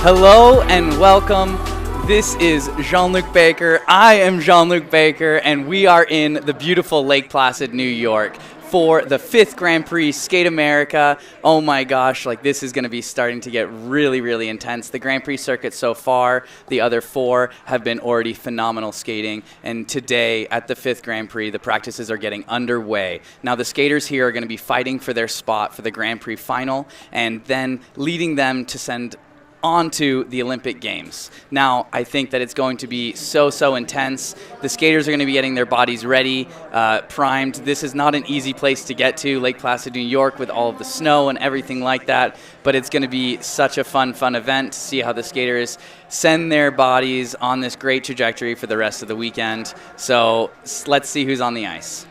Hello and welcome. This is Jean-Luc Baker. I am Jean-Luc Baker, and we are in the beautiful Lake Placid, New York for the 5th Grand Prix Skate America. Oh my gosh, like this is going to be starting to get really, really intense. The Grand Prix circuit so far, the other 4 have been already phenomenal skating, and today at the 5th Grand Prix, the practices are getting underway. Now the skaters here are going to be fighting for their spot for the Grand Prix final, and then leading them to send onto the Olympic Games. Now, I think that it's going to be so intense. The skaters are going to be getting their bodies ready, primed. This is not an easy place to get to, Lake Placid, New York, with all of the snow and everything like that, but it's going to be such a fun event to see how the skaters send their bodies on this great trajectory for the rest of the weekend. So let's see who's on the ice.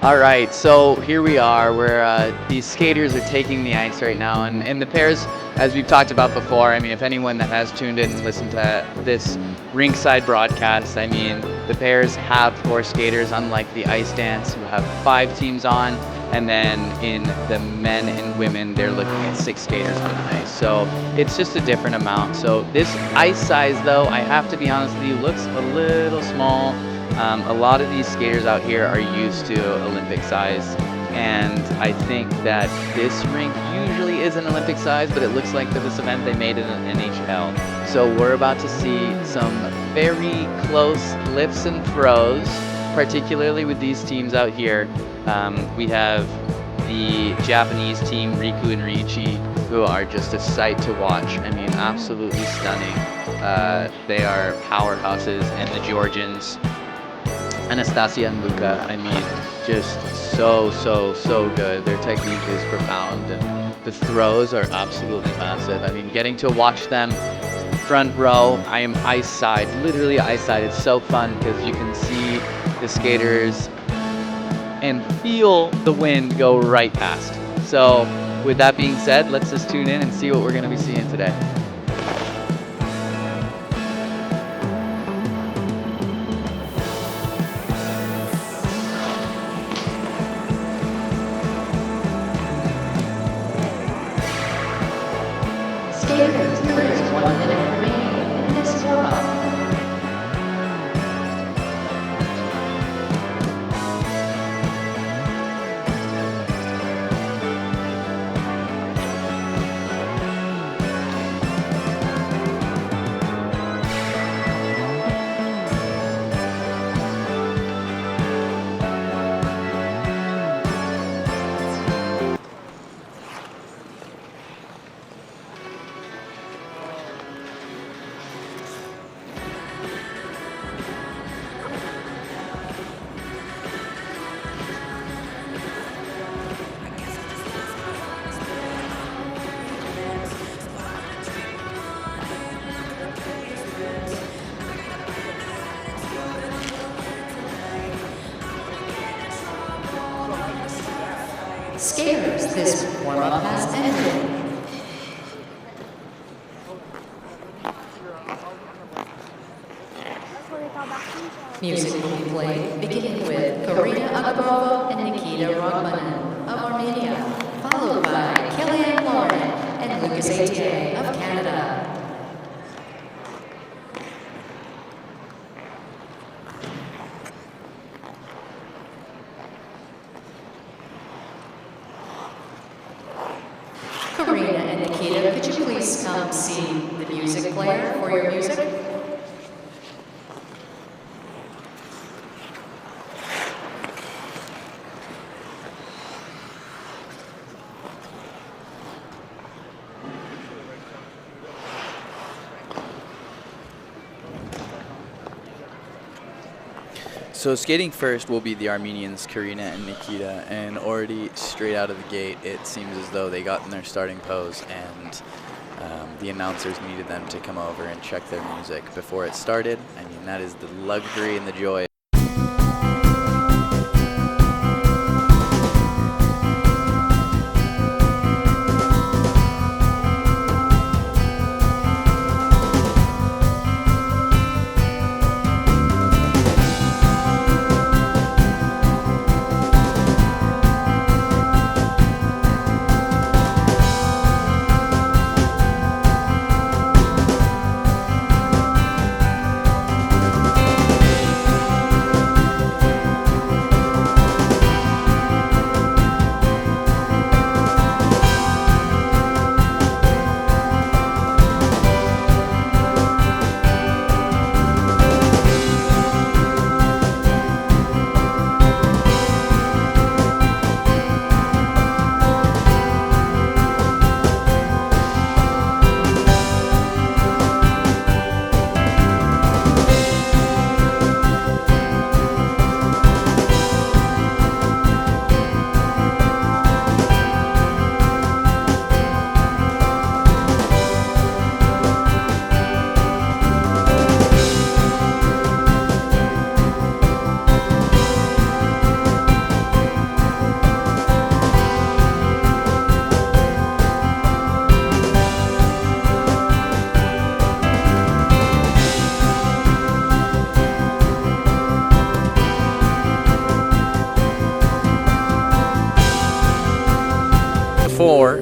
All right, so here we are where these skaters are taking the ice right now. And the pairs, as we've talked about before, I mean, if anyone that has tuned in and listened to this Rinkside broadcast, I mean, the pairs have 4 skaters, unlike the ice dance, who have 5 teams on. And then in the men and women, they're looking at 6 skaters on the ice. So it's just a different amount. So this ice size, though, I have to be honest with you, looks a little small. A lot of these skaters out here are used to Olympic size, and I think that this rink usually is an Olympic size, but it looks like for this event they made it an NHL. So we're about to see some very close lifts and throws, particularly with these teams out here. We have the Japanese team, Riku and Ryuichi, who are just a sight to watch. I mean, absolutely stunning. They are powerhouses, and the Georgians, Anastasiia and Luka, I mean, just so good. Their technique is profound, and the throws are absolutely massive. I mean, getting to watch them front row, I am ice side, literally ice side. It's so fun because you can see the skaters and feel the wind go right past. So with that being said, let's just tune in and see what we're going to be seeing today. Skaters, this warm-up has ended. Music will be played beginning with Karina Akopova and Nikita Rakhmanin of Armenia, followed by Laurin and Lucas Ethier of Canada. Karina and Nikita, could you please come see the music player for your music? So skating first will be the Armenians, Karina and Nikita, and already straight out of the gate, it seems as though they got in their starting pose, and the announcers needed them to come over and check their music before it started. I mean, that is the luxury and the joy.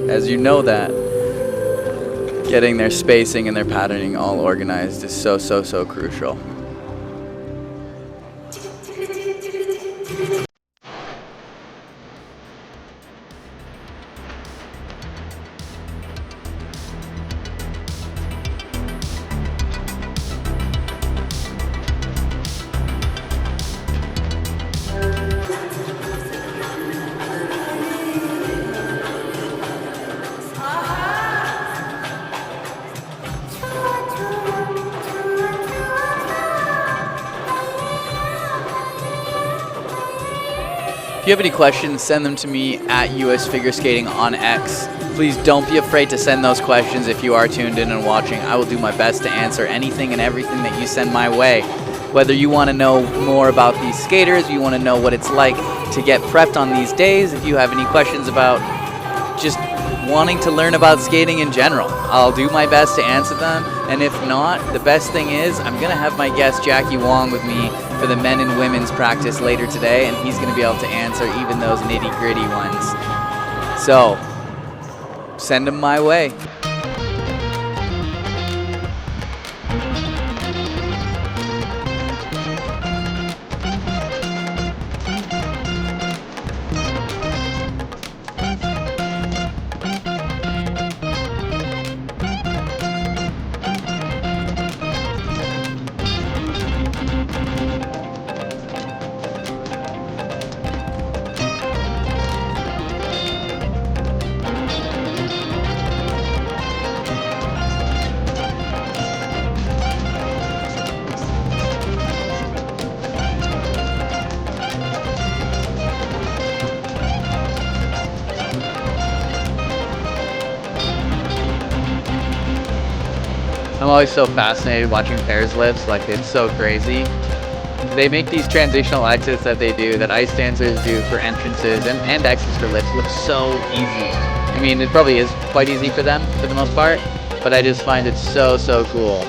As you know that, getting their spacing and their patterning all organized is so crucial. If you have any questions, send them to me at US Figure Skating on X. Please don't be afraid to send those questions if you are tuned in and watching. I will do my best to answer anything and everything that you send my way. Whether you want to know more about these skaters, you want to know what it's like to get prepped on these days, if you have any questions about just wanting to learn about skating in general, I'll do my best to answer them. And if not, the best thing is I'm going to have my guest Jackie Wang with me for the men and women's practice later today, and he's going to be able to answer even those nitty-gritty ones. So, send them my way. I'm always so fascinated watching pairs lifts, like it's so crazy. They make these transitional exits that they do, that ice dancers do for entrances and exits for lifts, look so easy. I mean, it probably is quite easy for them for the most part, but I just find it so cool.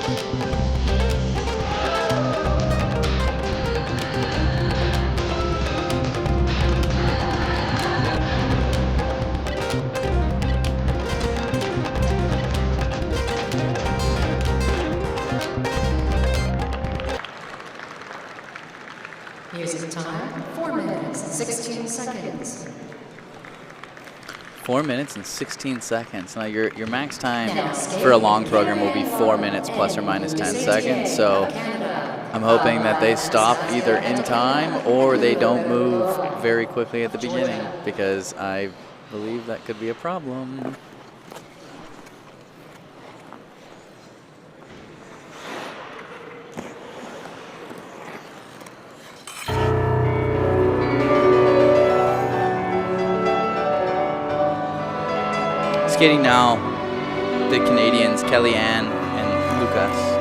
Music time, 4 minutes, 16 seconds. 4 minutes and 16 seconds. Now your max time for a long program will be 4 minutes plus or minus 10 seconds. So I'm hoping that they stop either in time or they don't move very quickly at the beginning, because I believe that could be a problem. Skating now, the Canadians, Kellyanne and Loucas.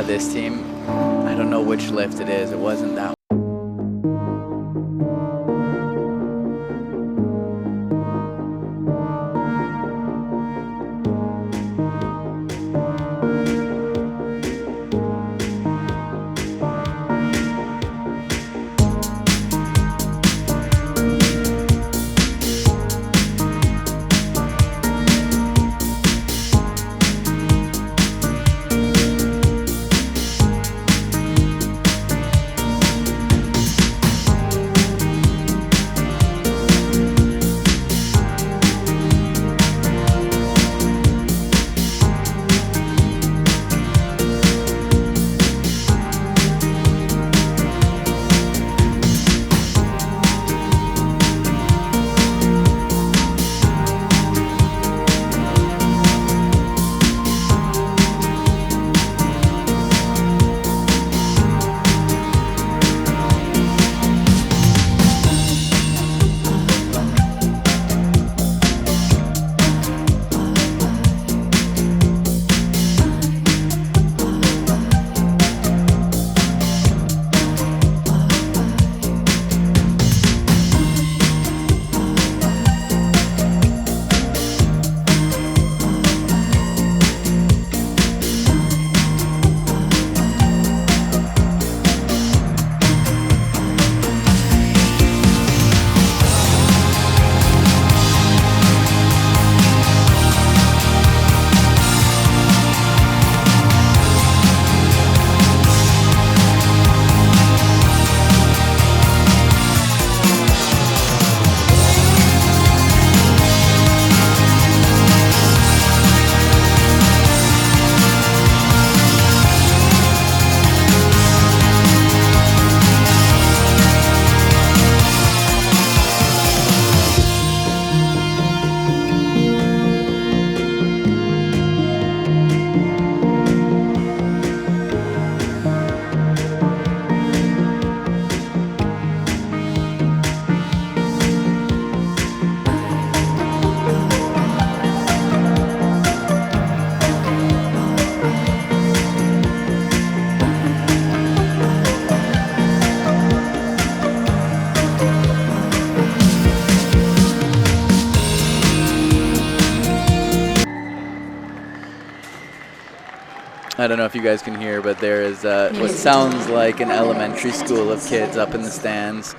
This team, I don't know which lift it is. It wasn't that. I don't know if you guys can hear, but there is what sounds like an elementary school of kids up in the stands.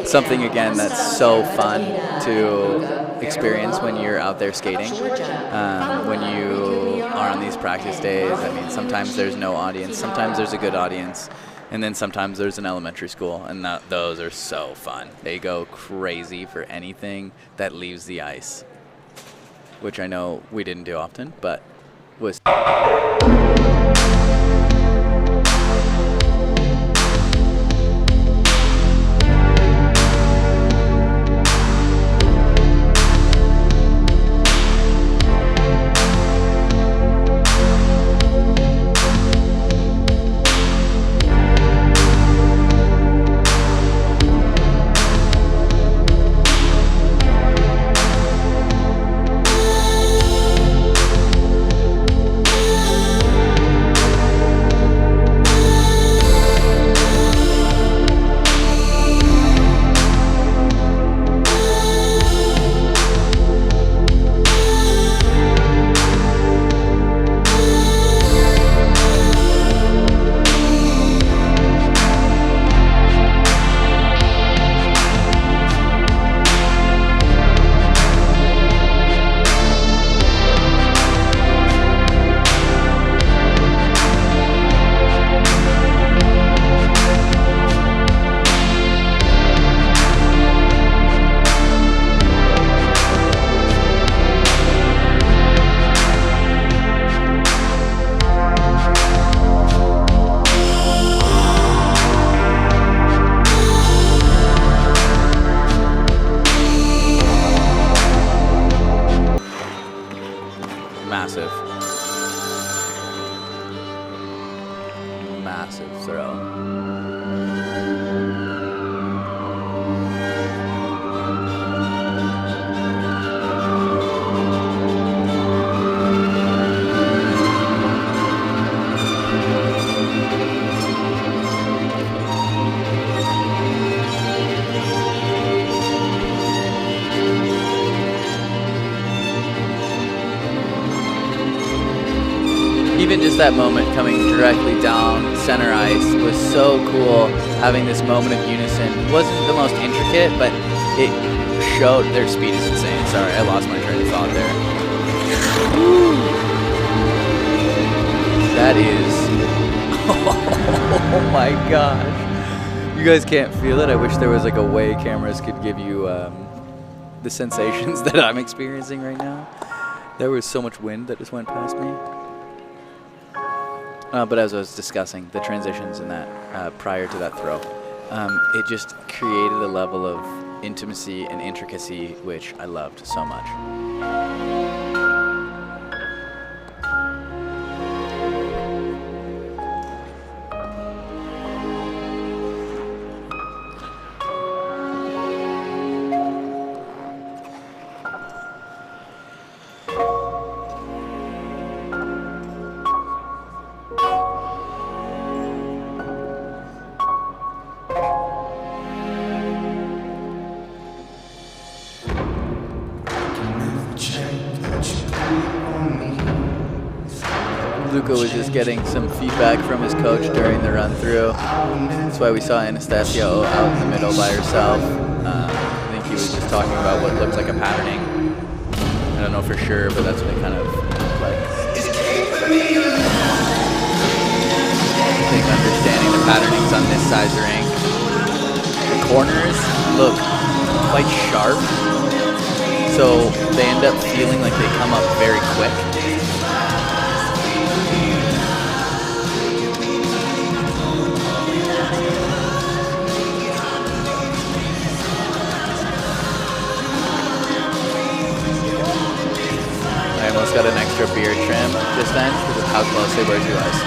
Something, again, that's so fun to experience when you're out there skating. When you are on these practice days, I mean, sometimes there's no audience, sometimes there's a good audience. And then sometimes there's an elementary school, and those are so fun. They go crazy for anything that leaves the ice, which I know we didn't do often, but was... Massive throw. Even just that moment coming directly down center ice was so cool, having this moment of unison. It wasn't the most intricate, but it showed their speed is insane. Sorry, I lost my train of thought there. Woo. That is... Oh my gosh. You guys can't feel it. I wish there was like a way cameras could give you the sensations that I'm experiencing right now. There was so much wind that just went past me. But as I was discussing, the transitions in that, prior to that throw, it just created a level of intimacy and intricacy, which I loved so much. Luka was just getting some feedback from his coach during the run through. That's why we saw Anastasiia out in the middle by herself. I think he was just talking about what looked like a patterning. I don't know for sure, but that's what it kind of looked like. I think understanding the patternings on this size rink. The corners look quite sharp, so they end up feeling like they come up very quick. I almost got an extra beard trim just then because of how close they were to us.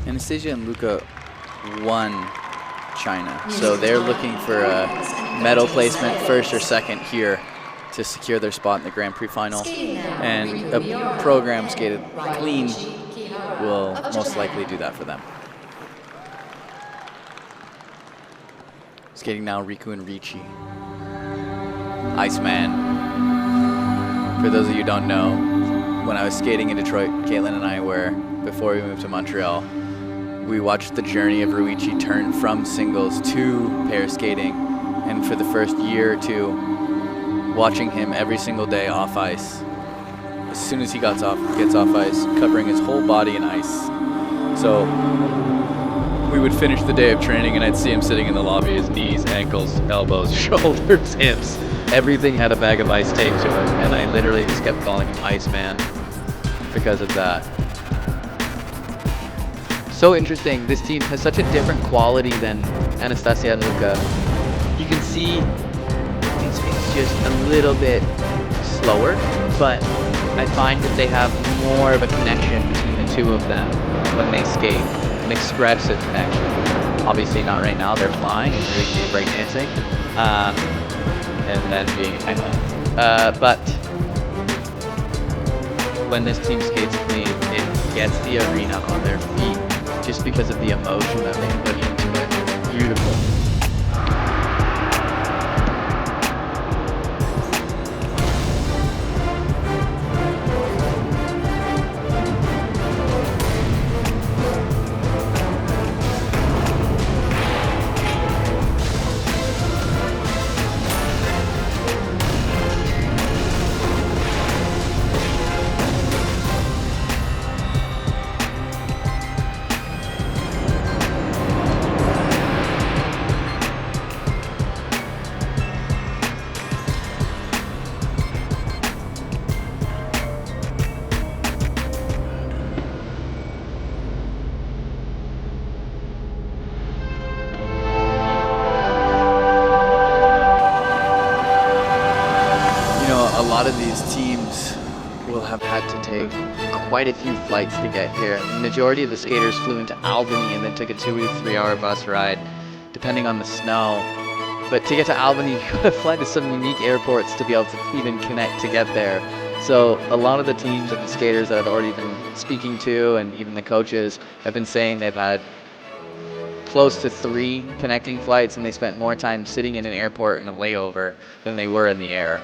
Anastasiia and Luka won China, so they're looking for a medal placement, first or second here, to secure their spot in the Grand Prix final. And a program skated clean will most likely do that for them. Skating now, Riku and Ryuichi. Iceman. For those of you who don't know, when I was skating in Detroit, Caitlin and I were, before we moved to Montreal, we watched the journey of Ryuichi turn from singles to pair skating and for the first year or two, watching him every single day off ice. As soon as he gets off ice, covering his whole body in ice. So we would finish the day of training and I'd see him sitting in the lobby, his knees, ankles, elbows, shoulders, hips. Everything had a bag of ice taped to it, and I literally just kept calling him Iceman because of that. So interesting, this team has such a different quality than Anastasiia and Luka. You can see it's just a little bit slower, but I find that they have more of a connection between the two of them when they skate, an expressive connection. Obviously not right now, they're flying and really breakdancing, and then being but when this team skates clean, it gets the arena on their feet just because of the emotion that they put into it. Beautiful. A lot of these teams will have had to take Quite a few flights to get here. The majority of the skaters flew into Albany and then took a 2 to 3 hour bus ride, depending on the snow. But to get to Albany, you gotta fly to some unique airports to be able to even connect to get there. So a lot of the teams and the skaters that I've already been speaking to, and even the coaches, have been saying they've had close to 3 connecting flights, and they spent more time sitting in an airport in a layover than they were in the air.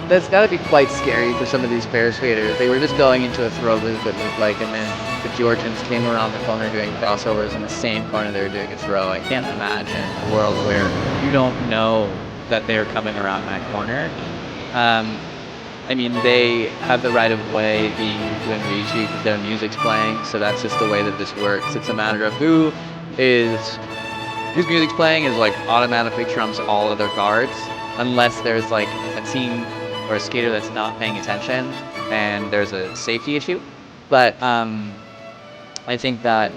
That's got to be quite scary for some of these pair skaters. They were just going into a throw loop, it looked like, and then the Georgians came around the corner doing crossovers in the same corner they were doing a throw. I can't imagine a world where you don't know that they're coming around that corner. I mean, they have the right of way being Riku and Ryuichi because their music's playing, so that's just the way that this works. It's a matter of whose music's playing is like automatically trumps all other cards, unless there's like a team or a skater that's not paying attention and there's a safety issue. But I think that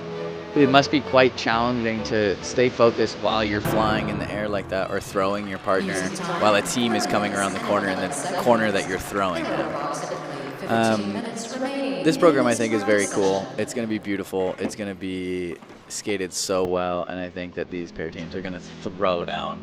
it must be quite challenging to stay focused while you're flying in the air like that or throwing your partner while a team is coming around the corner in the corner that you're throwing them. This program, I think, is very cool. It's going to be beautiful. It's going to be skated so well, and I think that these pair teams are going to throw down.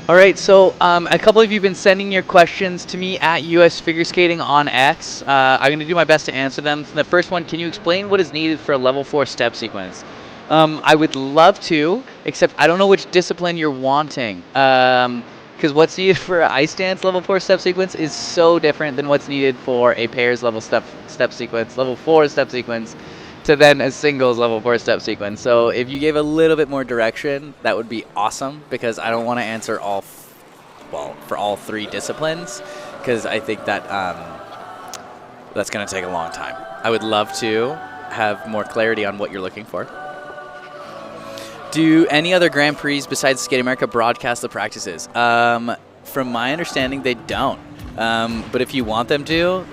All right, so a couple of you have been sending your questions to me at US Figure Skating on X. I'm going to do my best to answer them. The first one, can you explain what is needed for a level 4 step sequence? I would love to, except I don't know which discipline you're wanting. Because what's needed for an ice dance level 4 step sequence is so different than what's needed for a pairs level step sequence, level 4 step sequence, to then a singles level 4 step sequence. So if you gave a little bit more direction, that would be awesome, because I don't want to answer for all 3 disciplines, because I think that that's going to take a long time. I would love to have more clarity on what you're looking for. Do any other Grand Prix besides Skate America broadcast the practices? From my understanding, they don't. But if you want them to,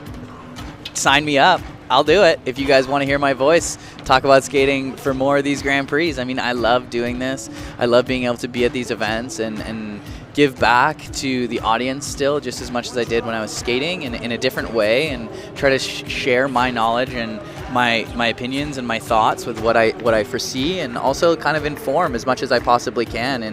sign me up. I'll do it. If you guys want to hear my voice talk about skating for more of these Grand Prix. I mean, I love doing this. I love being able to be at these events and give back to the audience still just as much as I did when I was skating in a different way, and try to share my knowledge and my opinions and my thoughts with what I foresee, and also kind of inform as much as I possibly can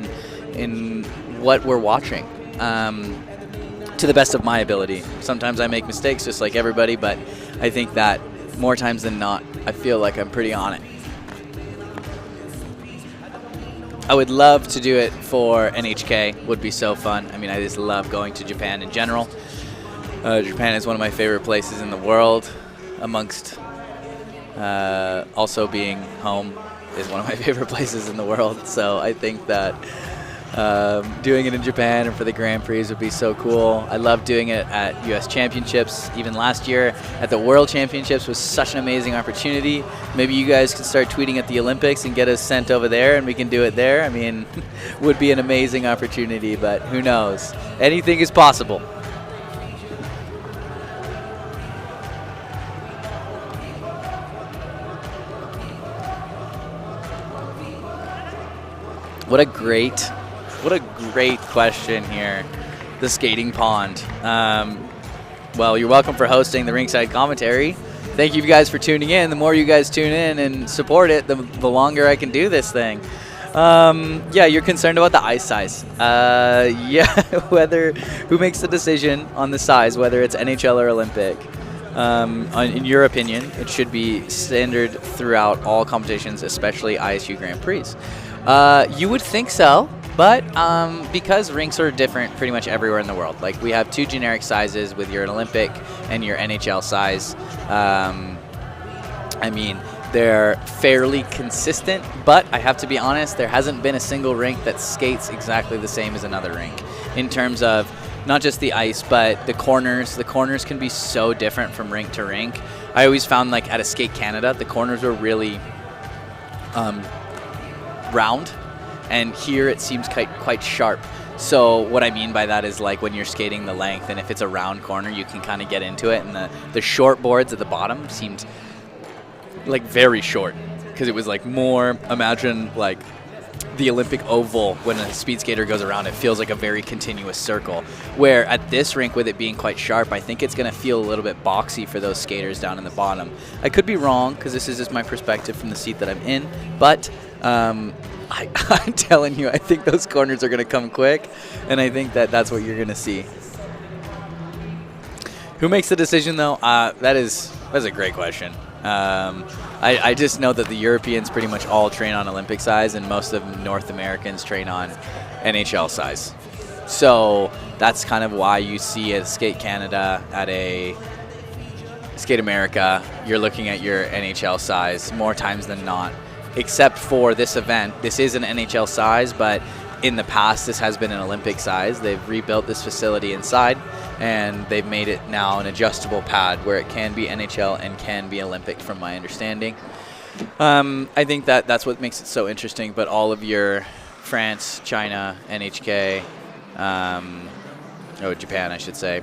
in what we're watching. To the best of my ability. Sometimes I make mistakes just like everybody, but I think that more times than not, I feel like I'm pretty on it. I would love to do it for NHK. Would be so fun. I mean, I just love going to Japan in general. Japan is one of my favorite places in the world, amongst also being home is one of my favorite places in the world. So I think that doing it in Japan and for the Grand Prix would be so cool. I love doing it at US Championships. Even last year at the World Championships was such an amazing opportunity. Maybe you guys can start tweeting at the Olympics and get us sent over there and we can do it there. I mean, would be an amazing opportunity, but who knows? Anything is possible. What a great question here. The skating pond. Well, you're welcome for hosting the Rinkside commentary. Thank you guys for tuning in. The more you guys tune in and support it, the longer I can do this thing. Yeah, you're concerned about the ice size. Yeah, who makes the decision on the size, whether it's NHL or Olympic? In your opinion, it should be standard throughout all competitions, especially ISU Grand Prix. You would think so. But because rinks are different pretty much everywhere in the world, like we have 2 generic sizes with your Olympic and your NHL size. I mean, they're fairly consistent, but I have to be honest, there hasn't been a single rink that skates exactly the same as another rink in terms of not just the ice, but the corners. The corners can be so different from rink to rink. I always found, like at a Skate Canada, the corners were really round. And here it seems quite sharp. So what I mean by that is, like when you're skating the length, and if it's a round corner, you can kind of get into it. And the short boards at the bottom seemed like very short, because it was like more, imagine like the Olympic oval when a speed skater goes around, it feels like a very continuous circle. Where at this rink, with it being quite sharp, I think it's going to feel a little bit boxy for those skaters down in the bottom. I could be wrong, because this is just my perspective from the seat that I'm in, but I'm telling you, I think those corners are going to come quick, and I think that's what you're going to see. Who makes the decision, though? That's a great question. I just know that the Europeans pretty much all train on Olympic size, and most of North Americans train on NHL size. So that's kind of why you see at Skate Canada, at a Skate America, you're looking at your NHL size more times than not. Except for this event. This is an NHL size, but in the past this has been an Olympic size. They've rebuilt this facility inside, and they've made it now an adjustable pad where it can be NHL and can be Olympic, from my understanding. I think that's what makes it so interesting, but all of your France, China, NHK, Japan, I should say,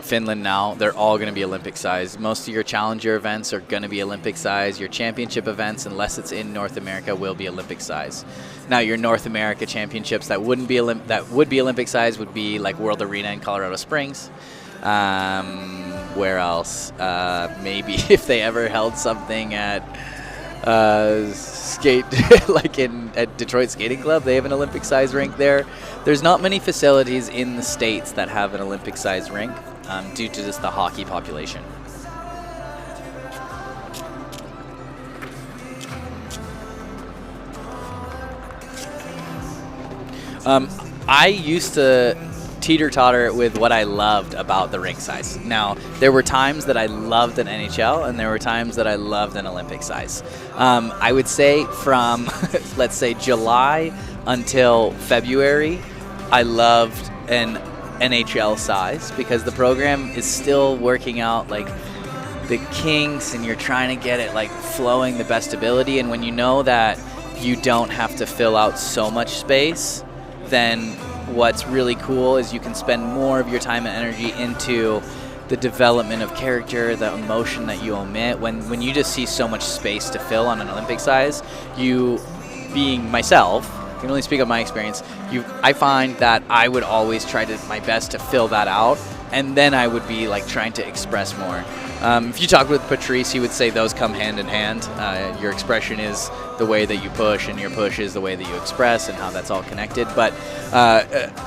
Finland now, they're all going to be Olympic size. Most of your challenger events are going to be Olympic size. Your championship events, unless it's in North America, will be Olympic size. Now, your North America championships that would be Olympic size would be like World Arena in Colorado Springs. Where else? Maybe if they ever held something at skate like at Detroit Skating Club. They have an Olympic size rink there. There's not many facilities in the States that have an Olympic size rink due to just the hockey population. I used to teeter-totter with what I loved about the rink size. Now, there were times that I loved an NHL, and there were times that I loved an Olympic size. I would say from, let's say, July until February, I loved an NHL size because the program is still working out like the kinks, and you're trying to get it like flowing the best ability. And when you know that you don't have to fill out so much space, then what's really cool is you can spend more of your time and energy into the development of character, the emotion that you omit. When you just see so much space to fill on an Olympic size, you, being myself, I can only speak of my experience, I find that I would always try my best to fill that out, and then I would be like trying to express more. If you talk with Patrice, he would say those come hand in hand. Your expression is the way that you push, and your push is the way that you express, and how that's all connected. But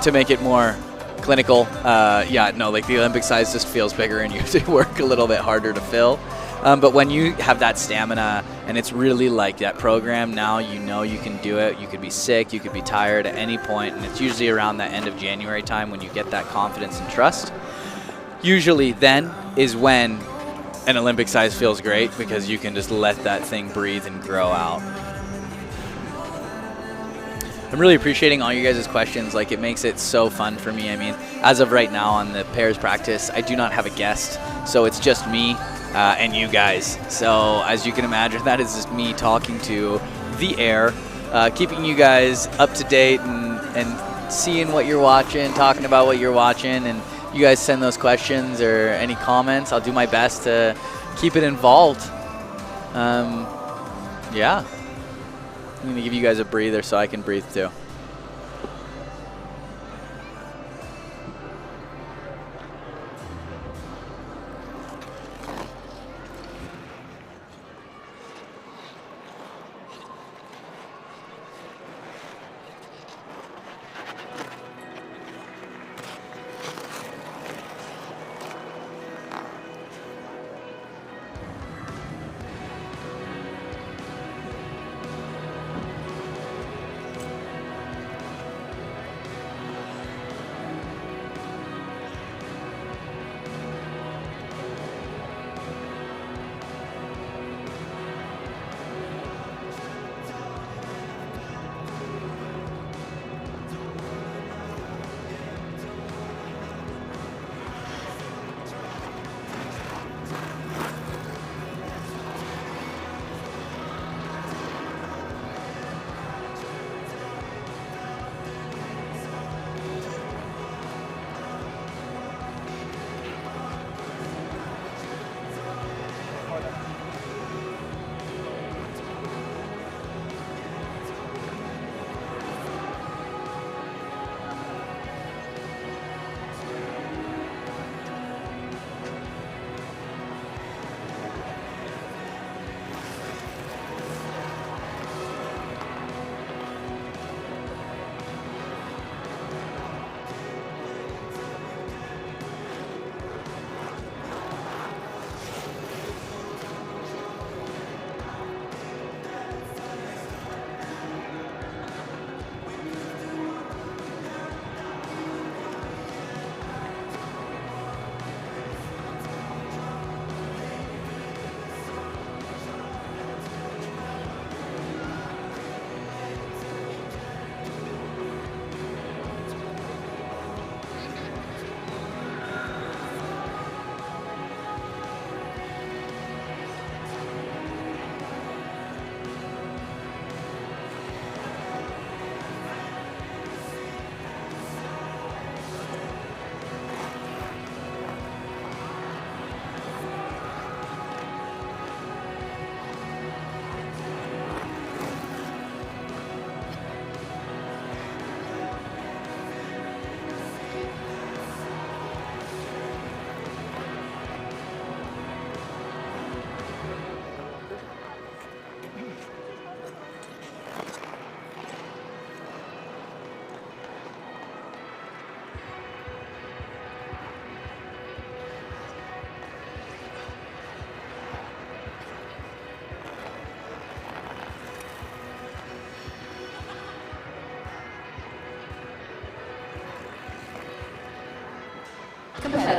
to make it more clinical, like the Olympic size just feels bigger, and you have to work a little bit harder to fill. But when you have that stamina, and it's really like that program, now you know you can do it. You could be sick, you could be tired at any point, and it's usually around the end of January time when you get that confidence and trust. Usually then is when an Olympic size feels great, because you can just let that thing breathe and grow out. I'm really appreciating all you guys' questions. Like, it makes it so fun for me. I mean, as of right now on the pairs practice, I do not have a guest, so it's just me and you guys. So as you can imagine, that is just me talking to the air, keeping you guys up to date and seeing what you're watching, talking about what you're watching, and you guys send those questions or any comments. I'll do my best to keep it involved. Yeah. I'm going to give you guys a breather so I can breathe too.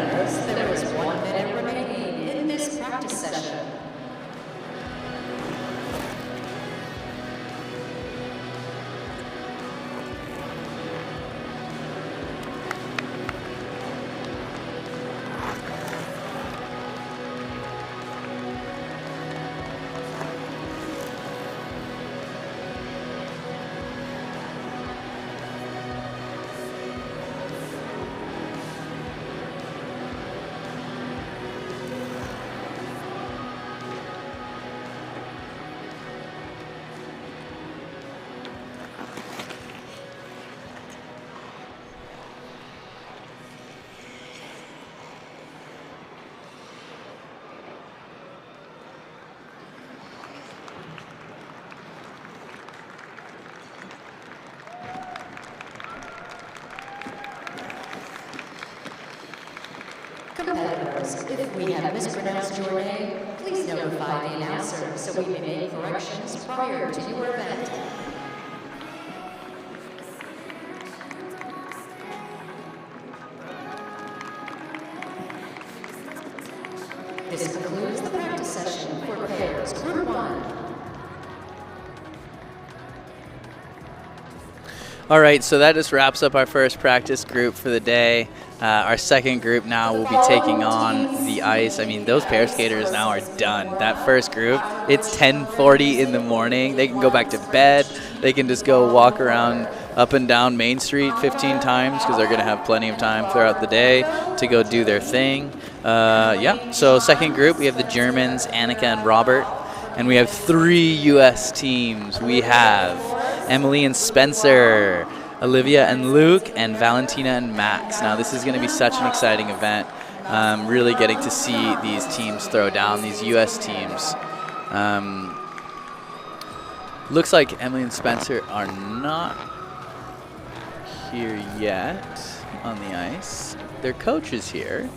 Competitors, there is 1 minute remaining in this practice session. Competitors, if we have mispronounced your name, please notify the announcer so we may make corrections prior to your event. This concludes the practice session for pairs Group 1. All right, so that just wraps up our first practice group for the day. Our second group now will be taking on the ice. I mean, those pair skaters now are done. That first group, it's 10:40 in the morning. They can go back to bed. They can just go walk around up and down Main Street 15 times because they're going to have plenty of time throughout the day to go do their thing. Yeah, so second group, we have the Germans, Annika and Robert. And we have 3 U.S. teams. We have Emily and Spencer, Olivia and Luke, and Valentina and Max. Now, this is going to be such an exciting event. Really getting to see these teams throw down, these U.S. teams. Looks like Emily and Spencer are not here yet on the ice. Their coach is here.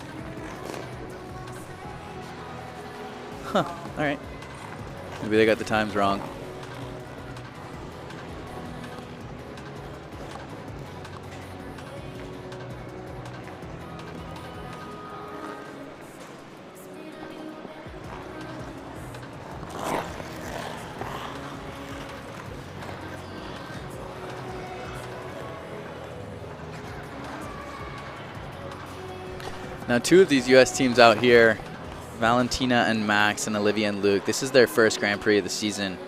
Huh, all right. Maybe they got the times wrong. Now 2 of these U.S. teams out here, Valentina and Max and Olivia and Luke. This is their first Grand Prix of the season.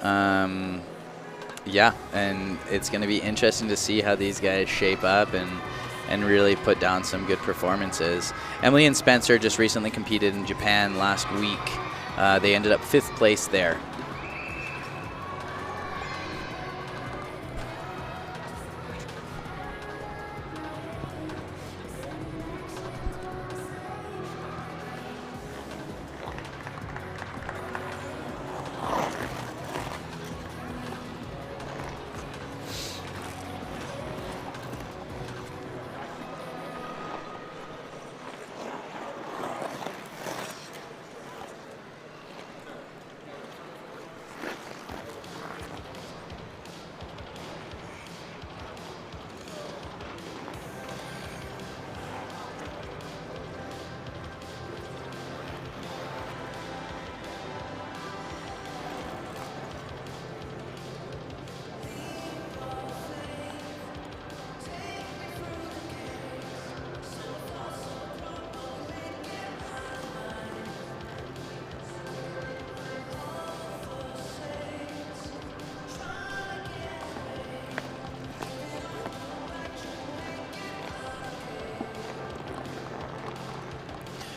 Yeah, and it's going to be interesting to see how these guys shape up and really put down some good performances. Emily and Spencer just recently competed in Japan last week. They ended up 5th place there.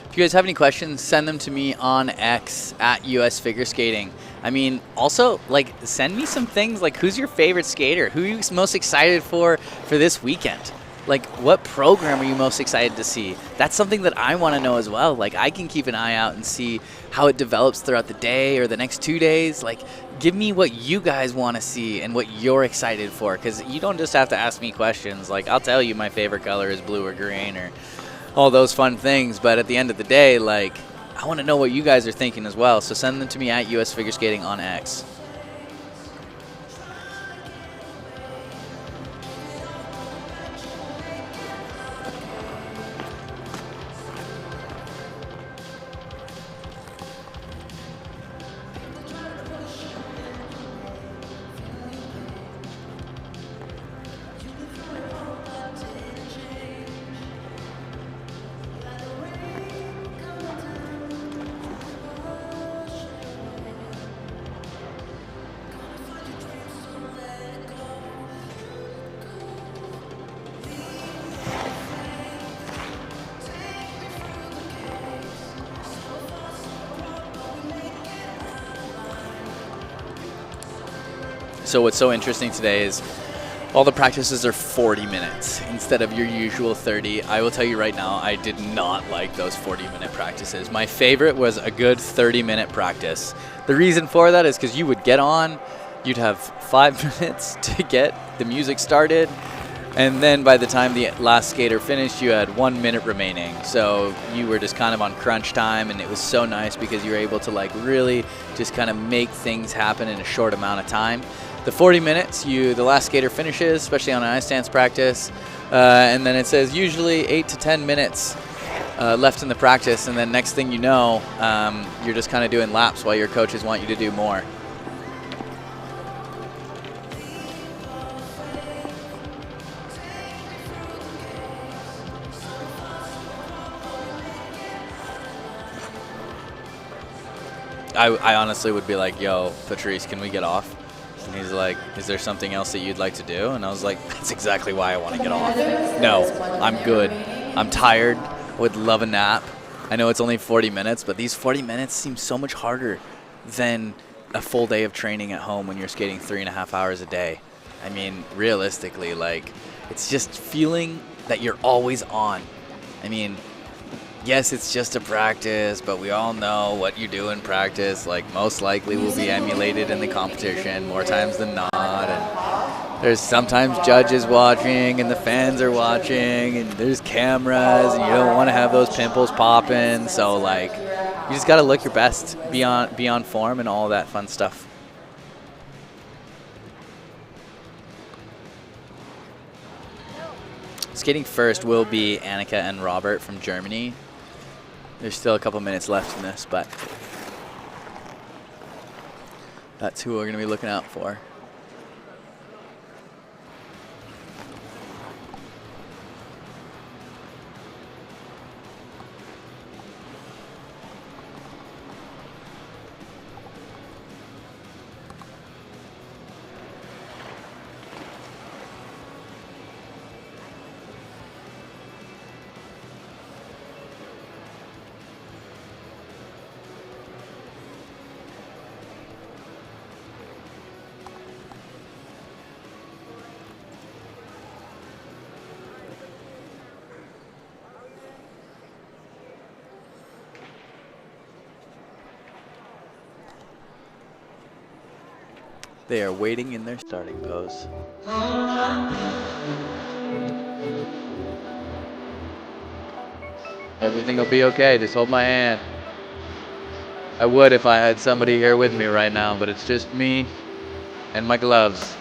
If you guys have any questions, send them to me on X at US Figure Skating. I mean, also, like, send me some things like who's your favorite skater? Who are you most excited for this weekend? Like, what program are you most excited to see? That's something that I want to know as well. Like, I can keep an eye out and see how it develops throughout the day or the next 2 days. Like, give me what you guys want to see and what you're excited for, because you don't just have to ask me questions. Like, I'll tell you my favorite color is blue or green or all those fun things, but at the end of the day, like, I want to know what you guys are thinking as well. So send them to me at US Figure Skating on X. So what's so interesting today is all the practices are 40 minutes instead of your usual 30. I will tell you right now, I did not like those 40-minute practices. My favorite was a good 30-minute practice. The reason for that is because you would get on, you'd have 5 minutes to get the music started, and then by the time the last skater finished, you had 1 minute remaining. So you were just kind of on crunch time, and it was so nice because you were able to like really just kind of make things happen in a short amount of time. The 40 minutes, the last skater finishes, especially on an ice dance practice, and then it says usually 8 to 10 minutes left in the practice, and then next thing you know, you're just kind of doing laps while your coaches want you to do more. I honestly would be like, yo, Patrice, can we get off? And he's like, is there something else that you'd like to do? And I was like, that's exactly why I want to get off. No, I'm good. I'm tired. I would love a nap. I know it's only 40 minutes, but these 40 minutes seem so much harder than a full day of training at home when you're skating 3.5 hours a day. I mean, realistically, like, it's just feeling that you're always on. I mean, yes, it's just a practice, but we all know what you do in practice, like, most likely will be emulated in the competition more times than not. And there's sometimes judges watching and the fans are watching and there's cameras and you don't want to have those pimples popping. So, like, you just got to look your best, be on form and all that fun stuff. Skating first will be Annika and Robert from Germany. There's still a couple minutes left in this, but that's who we're going to be looking out for. They are waiting in their starting pose. Everything will be okay. Just hold my hand. I would if I had somebody here with me right now, but it's just me and my gloves.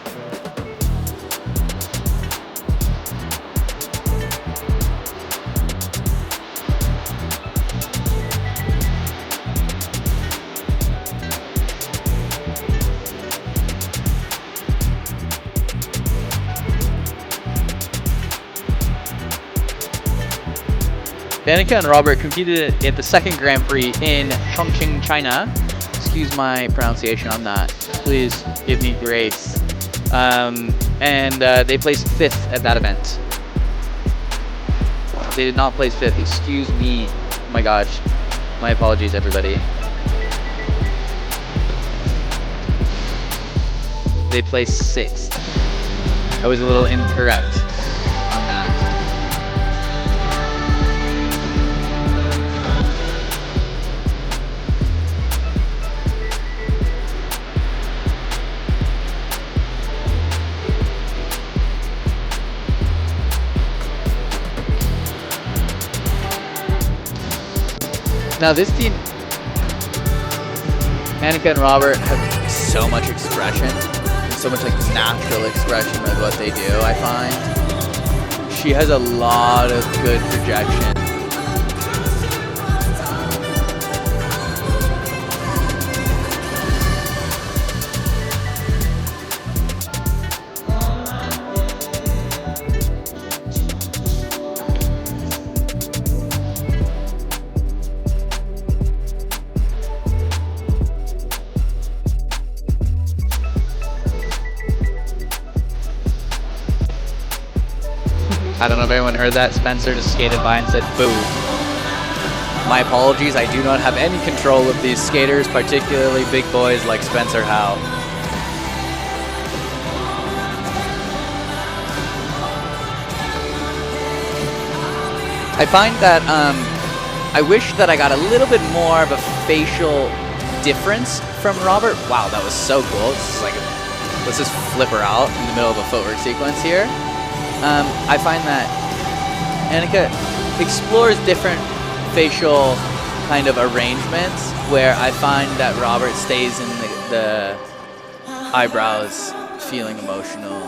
Annika and Robert competed at the second Grand Prix in Chongqing, China. Excuse my pronunciation on that. Please give me grace. They placed 5th at that event. They did not place 5th. Excuse me. Oh my gosh. My apologies, everybody. They placed 6th. I was a little incorrect on that. Now this team, Annika and Robert, have so much expression, and so much like natural expression with what they do, I find. She has a lot of good projection. I don't know if everyone heard that. Spencer just skated by and said, boo. My apologies, I do not have any control of these skaters, particularly big boys like Spencer Howe. I find that I wish that I got a little bit more of a facial difference from Robert. Wow, that was so cool. It's like, let's just flip her out in the middle of a footwork sequence here. I find that Annika explores different facial kind of arrangements, where I find that Robert stays in the eyebrows feeling emotional.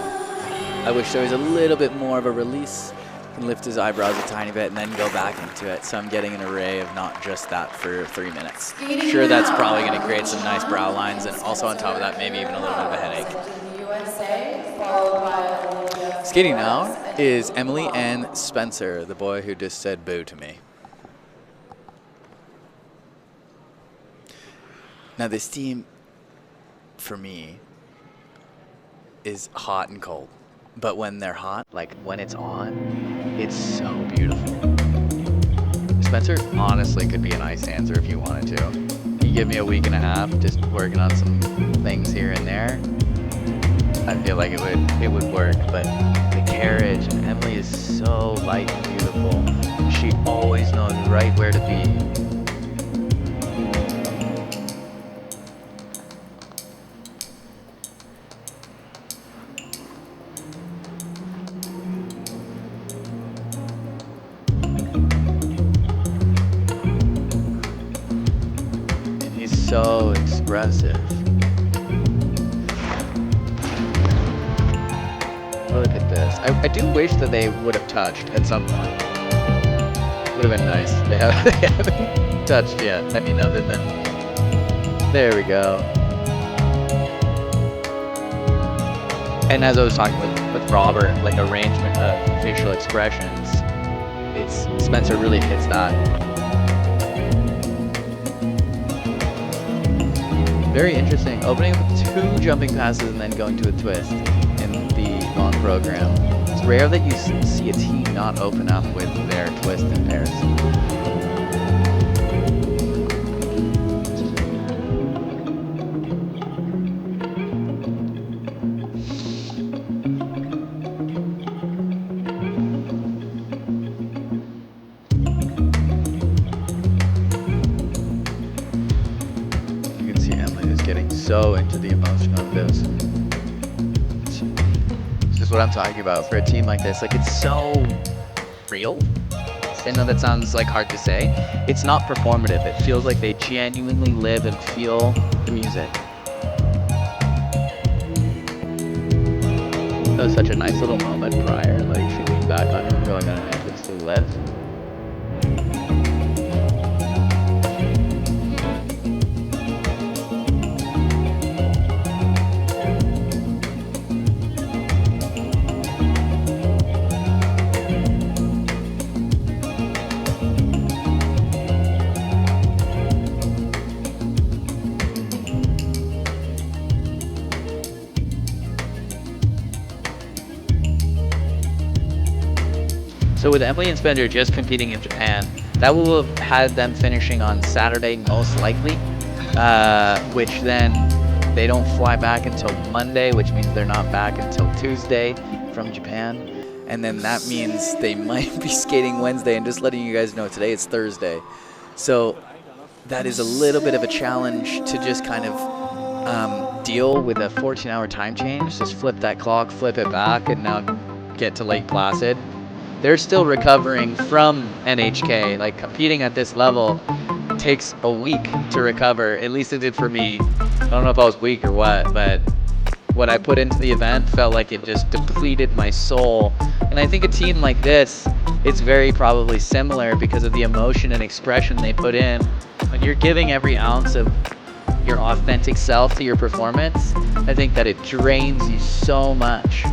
I wish there was a little bit more of a release. He can lift his eyebrows a tiny bit and then go back into it. So I'm getting an array of not just that for 3 minutes. Sure, that's probably going to create some nice brow lines, and also on top of that, maybe even a little bit of a headache. Skating now is Emily and Spencer, the boy who just said boo to me. Now this team, for me, is hot and cold. But when they're hot, Like when it's on, it's so beautiful. Spencer honestly could be an ice dancer if you wanted to. You give me a week and a half just working on some things here and there, I feel like it would work. But the carriage, and Emily is so light and beautiful. She always knows right where to be. So expressive. Look at this. I do wish that they would have touched at some point. Would have been nice. They haven't touched yet. I mean, other than... There we go. And as I was talking with Robert, like arrangement of facial expressions, Spencer really hits that. Very interesting. Opening with 2 jumping passes and then going to a twist in the long program. It's rare that you see a team not open up with their twist in pairs. So into the emotion of this. It's just what I'm talking about for a team like this. Like, it's so real. I know that sounds like hard to say. It's not performative. It feels like they genuinely live and feel the music. That was such a nice little moment prior. Like, she leaned back on him, going on an entrance to the left. So with Emily and Spencer just competing in Japan, that will have had them finishing on Saturday most likely, which then they don't fly back until Monday, which means they're not back until Tuesday from Japan. And then that means they might be skating Wednesday, and just letting you guys know, today it's Thursday. So that is a little bit of a challenge to just kind of deal with a 14-hour time change. Just flip that clock, flip it back, and now get to Lake Placid. They're still recovering from NHK. Like, competing at this level takes a week to recover. At least it did for me. I don't know if I was weak or what, but what I put into the event felt like it just depleted my soul. And I think a team like this, it's very probably similar because of the emotion and expression they put in. When you're giving every ounce of your authentic self to your performance, I think that it drains you so much.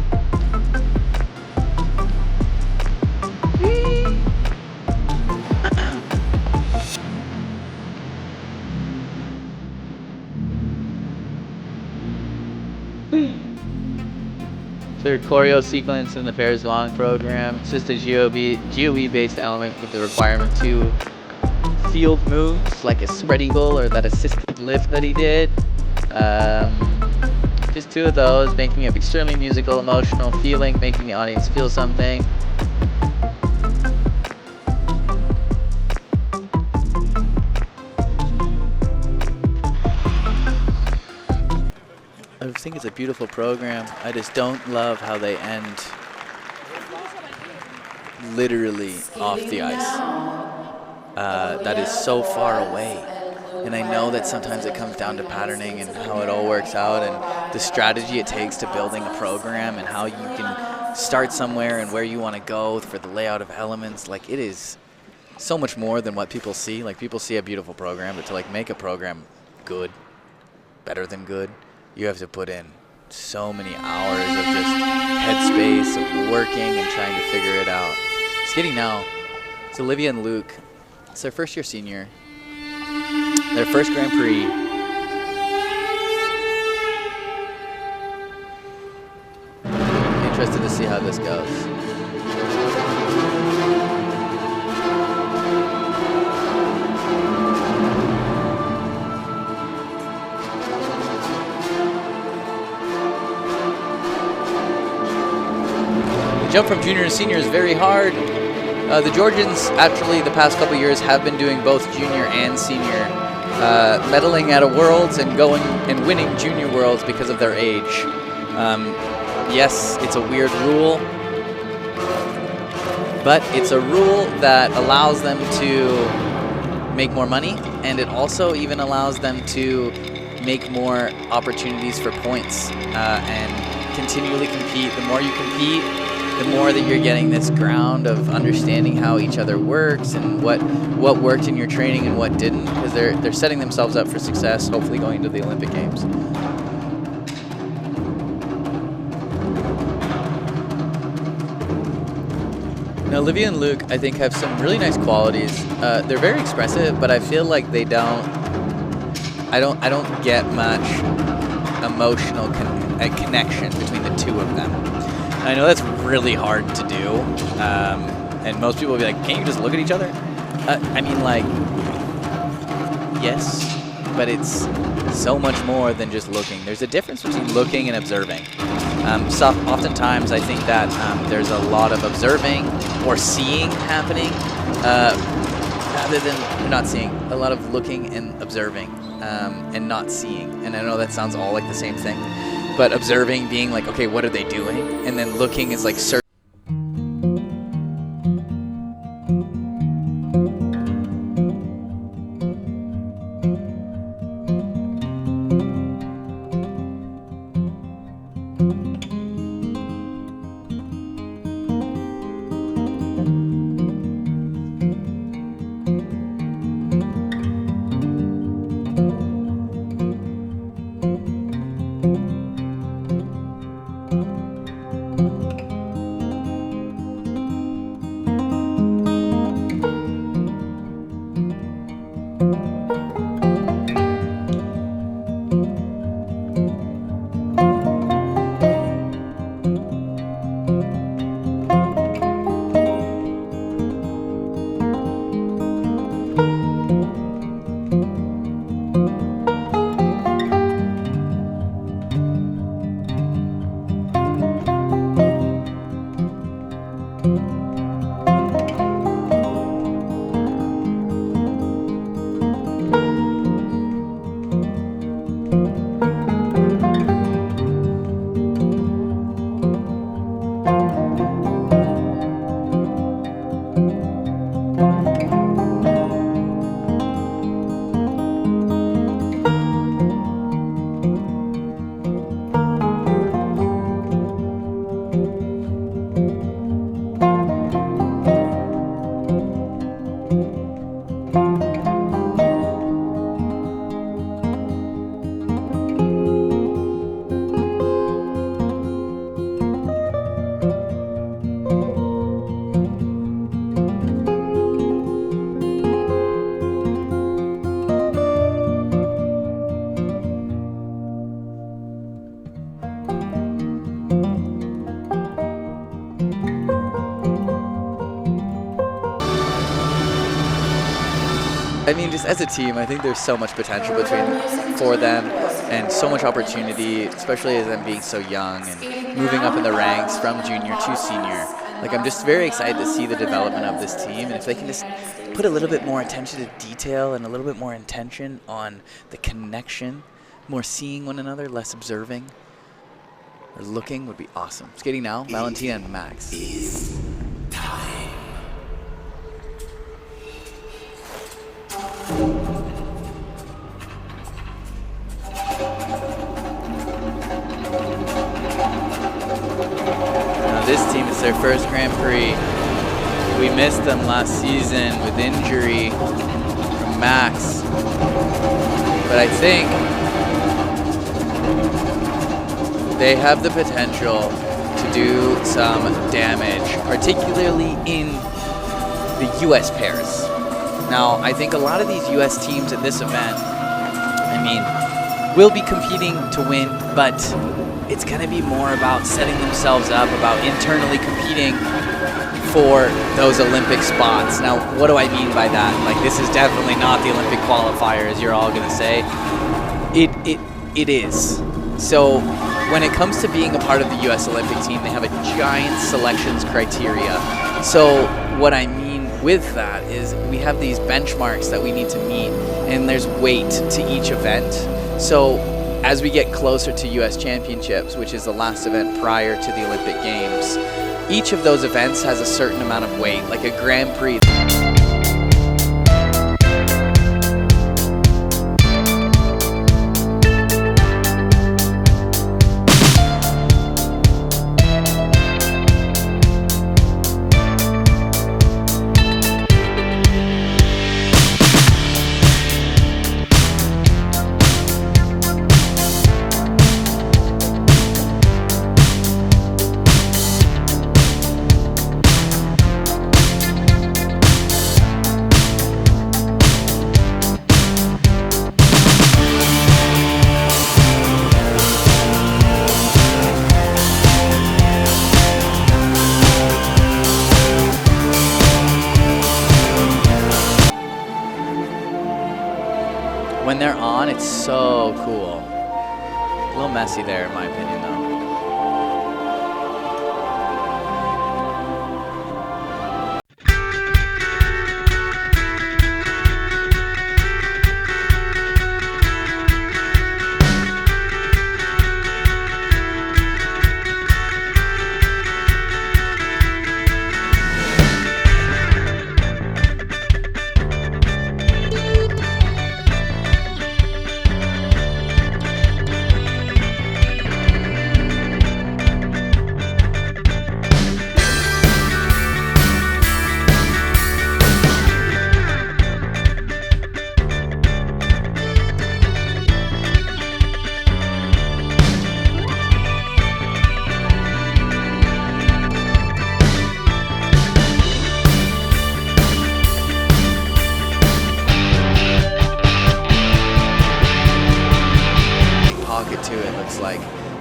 Third choreo sequence in the Paris Long program. It's just a GOE-based element with the requirement to field moves like a spread eagle or that assisted lift that he did. Just 2 of those, making it extremely musical, emotional, feeling, making the audience feel something. just think it's a beautiful program. I just don't love how they end literally off the ice. That is so far away. And I know that sometimes it comes down to patterning and how it all works out and the strategy it takes to building a program and how you can start somewhere and where you want to go for the layout of elements. Like, it is so much more than what people see. Like, people see a beautiful program, but to like make a program good, better than good, you have to put in so many hours of just headspace, of working and trying to figure it out. Skating now, it's Olivia and Luke. It's their first year senior, their first Grand Prix. Interested to see how this goes. The jump from junior to senior is very hard. The Georgians, actually, the past couple years have been doing both junior and senior, medaling at a Worlds and going and winning junior Worlds because of their age. Yes, it's a weird rule, but it's a rule that allows them to make more money, and it also even allows them to make more opportunities for points and continually compete. The more you compete, the more that you're getting this ground of understanding how each other works and what worked in your training and what didn't, because they're setting themselves up for success, hopefully going into the Olympic Games. Now, Olivia and Luke, I think, have some really nice qualities. They're very expressive, but I feel like I don't get much emotional connection between the two of them. I know that's really hard to do, and most people will be like, can't you just look at each other? I mean, like, yes, but it's so much more than just looking. There's a difference between looking and observing. So oftentimes I think that there's a lot of observing or seeing happening rather than not seeing. A lot of looking and observing and not seeing. And I know that sounds all like the same thing. But observing being like, okay, what are they doing? And then looking is like searching. I mean, just as a team, I think there's so much potential for them and so much opportunity, especially as them being so young and moving up in the ranks from junior to senior. Like, I'm just very excited to see the development of this team, and if they can just put a little bit more attention to detail and a little bit more intention on the connection, more seeing one another, less observing, or looking would be awesome. Skating now, Valentina and Max. Now this team is their first Grand Prix. We missed them last season with injury from Max. But I think they have the potential to do some damage, particularly in the US pairs. Now, I think a lot of these US teams at this event, I mean, will be competing to win, but it's going to be more about setting themselves up, about internally competing for those Olympic spots. Now, what do I mean by that? Like, this is definitely not the Olympic qualifier, as you're all going to say. It is. So when it comes to being a part of the U.S. Olympic team, they have a giant selections criteria. So what I mean with that is we have these benchmarks that we need to meet, and there's weight to each event. So as we get closer to U.S. Championships, which is the last event prior to the Olympic Games, each of those events has a certain amount of weight, like a Grand Prix. When they're on, it's so cool. A little messy there, in my opinion, though.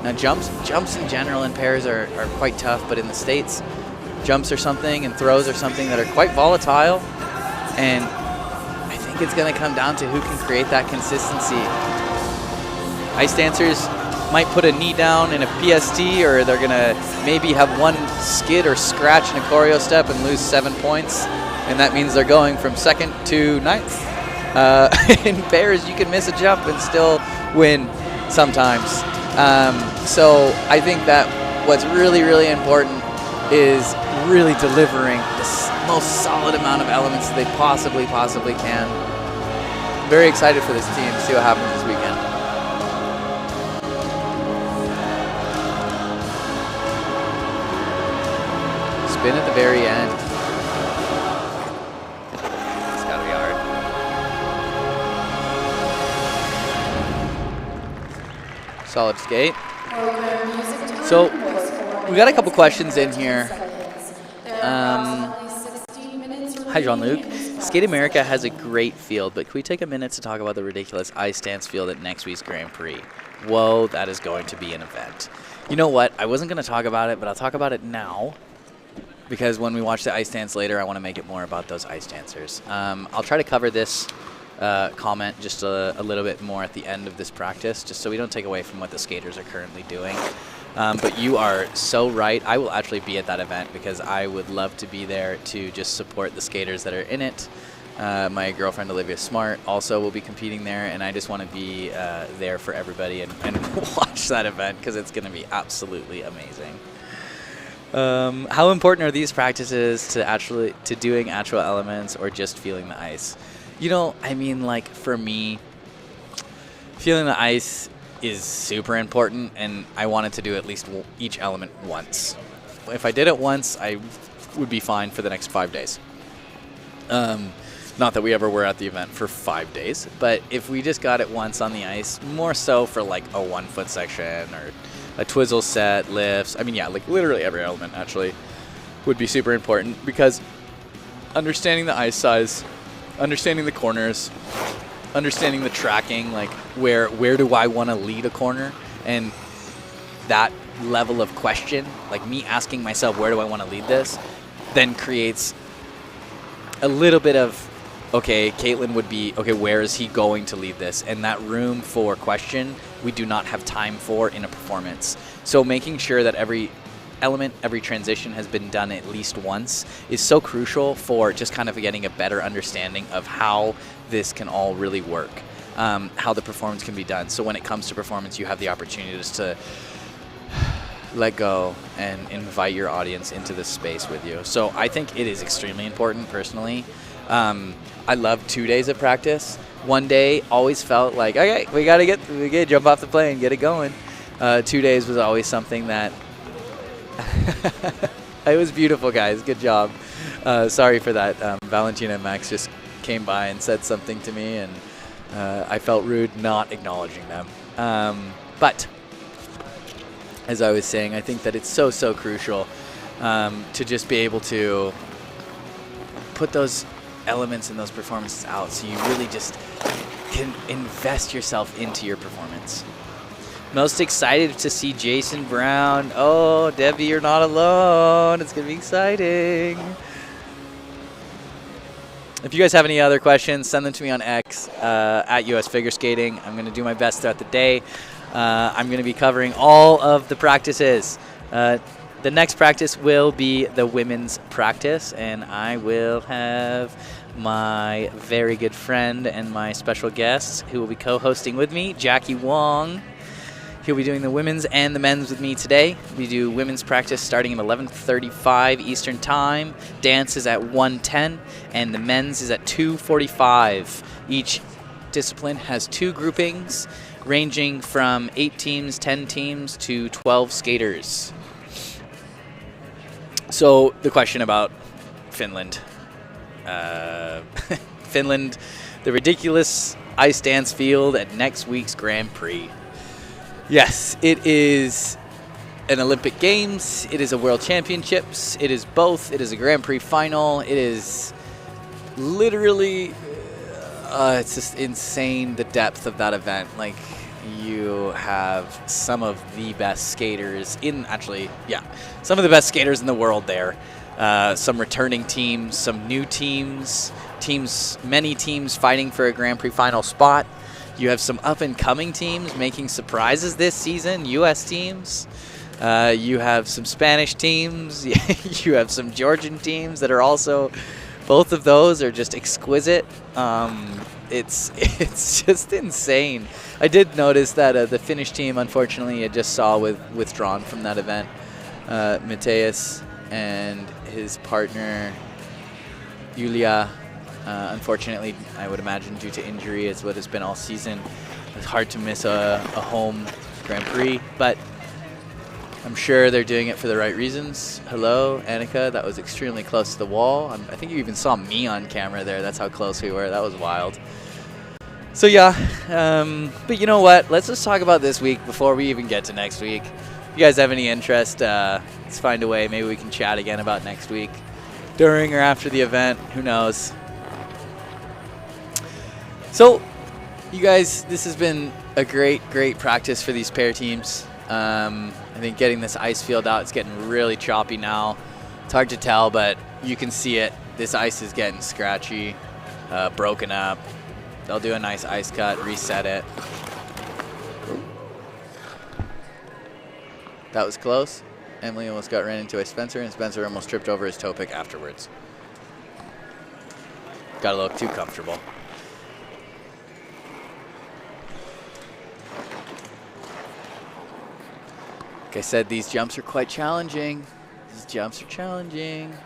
Now jumps in general in pairs are quite tough, but in the States, jumps are something and throws are something that are quite volatile, and I think it's going to come down to who can create that consistency. Ice dancers might put a knee down in a PST, or they're going to maybe have one skid or scratch in a choreo step and lose 7 points, and that means they're going from second to ninth. In pairs, you can miss a jump and still win sometimes. So I think that what's really, really important is really delivering the most solid amount of elements that they possibly can. Very excited for this team to see what happens this weekend. Spin at the very end. It's gotta be hard. Solid skate. So we got a couple questions in here. Hi, Jean-Luc. Skate America has a great field, but can we take a minute to talk about the ridiculous ice dance field at next week's Grand Prix? Whoa, that is going to be an event. You know what? I wasn't going to talk about it, but I'll talk about it now, because when we watch the ice dance later, I want to make it more about those ice dancers. I'll try to cover this comment just a little bit more at the end of this practice, just so we don't take away from what the skaters are currently doing. But you are so right. I will actually be at that event because I would love to be there to just support the skaters that are in it. My girlfriend Olivia Smart also will be competing there, and I just want to be there for everybody and watch that event because it's going to be absolutely amazing. How important are these practices to doing actual elements or just feeling the ice? You know, I mean, like for me, feeling the ice is super important, and I wanted to do at least each element once. If I did it once, I would be fine for the next 5 days. Not that we ever were at the event for 5 days, but if we just got it once on the ice, more so for like a 1 foot section or a twizzle set, lifts. I mean, yeah, like literally every element actually would be super important because understanding the ice size, understanding the corners, understanding the tracking, like where do I want to lead a corner, and that level of question, like me asking myself, where do I want to lead this, then creates a little bit of, okay, Caitlin would be, okay, where is he going to lead this? And that room for question, we do not have time for in a performance. So making sure that every element, every transition has been done at least once is so crucial for just kind of getting a better understanding of how this can all really work, how the performance can be done. So when it comes to performance, you have the opportunity just to let go and invite your audience into this space with you. So I think it is extremely important personally. I love 2 days of practice. 1 day always felt like, okay, we gotta jump off the plane, get it going. 2 days was always something that it was beautiful, guys. Good job. Sorry for that. Valentina and Max just came by and said something to me, and I felt rude not acknowledging them. But as I was saying, I think that it's so crucial to just be able to put those elements and those performances out so you really just can invest yourself into your performance. Most excited to see Jason Brown. Oh, Debbie, you're not alone. It's going to be exciting. If you guys have any other questions, send them to me on X at US Figure Skating. I'm going to do my best throughout the day. I'm going to be covering all of the practices. The next practice will be the women's practice, and I will have my very good friend and my special guest who will be co-hosting with me, Jackie Wang. He'll be doing the women's and the men's with me today. We do women's practice starting at 11:35 Eastern Time. Dance is at 1:10, and the men's is at 2:45. Each discipline has 2 groupings, ranging from 8 teams, 10 teams, to 12 skaters. So the question about Finland. Finland, the ridiculous ice dance field at next week's Grand Prix. Yes, it is an Olympic Games. It is a World Championships. It is both. It is a Grand Prix final. It is literally, it's just insane the depth of that event. Like, you have some of the best skaters some of the best skaters in the world there. Some returning teams, some new teams, many teams fighting for a Grand Prix final spot. You have some up-and-coming teams making surprises this season, U.S. teams. You have some Spanish teams. You have some Georgian teams that are also, both of those are just exquisite. It's just insane. I did notice that the Finnish team, unfortunately, I just saw withdrawn from that event. Mateus and his partner, Julia, unfortunately, I would imagine due to injury, is what it's been all season. It's hard to miss a home Grand Prix, but I'm sure they're doing it for the right reasons. Hello, Annika. That was extremely close to the wall. I think you even saw me on camera there. That's how close we were. That was wild. So yeah, but you know what? Let's just talk about this week before we even get to next week. If you guys have any interest, let's find a way. Maybe we can chat again about next week, during or after the event. Who knows? So, you guys, this has been a great practice for these pair teams. I think getting this ice field out, it's getting really choppy now. It's hard to tell, but you can see it. This ice is getting scratchy, broken up. They'll do a nice ice cut, reset it. That was close. Emily almost got ran into a Spencer, and Spencer almost tripped over his toe pick afterwards. got a little too comfortable. Like I said, these jumps are quite challenging. These jumps are challenging.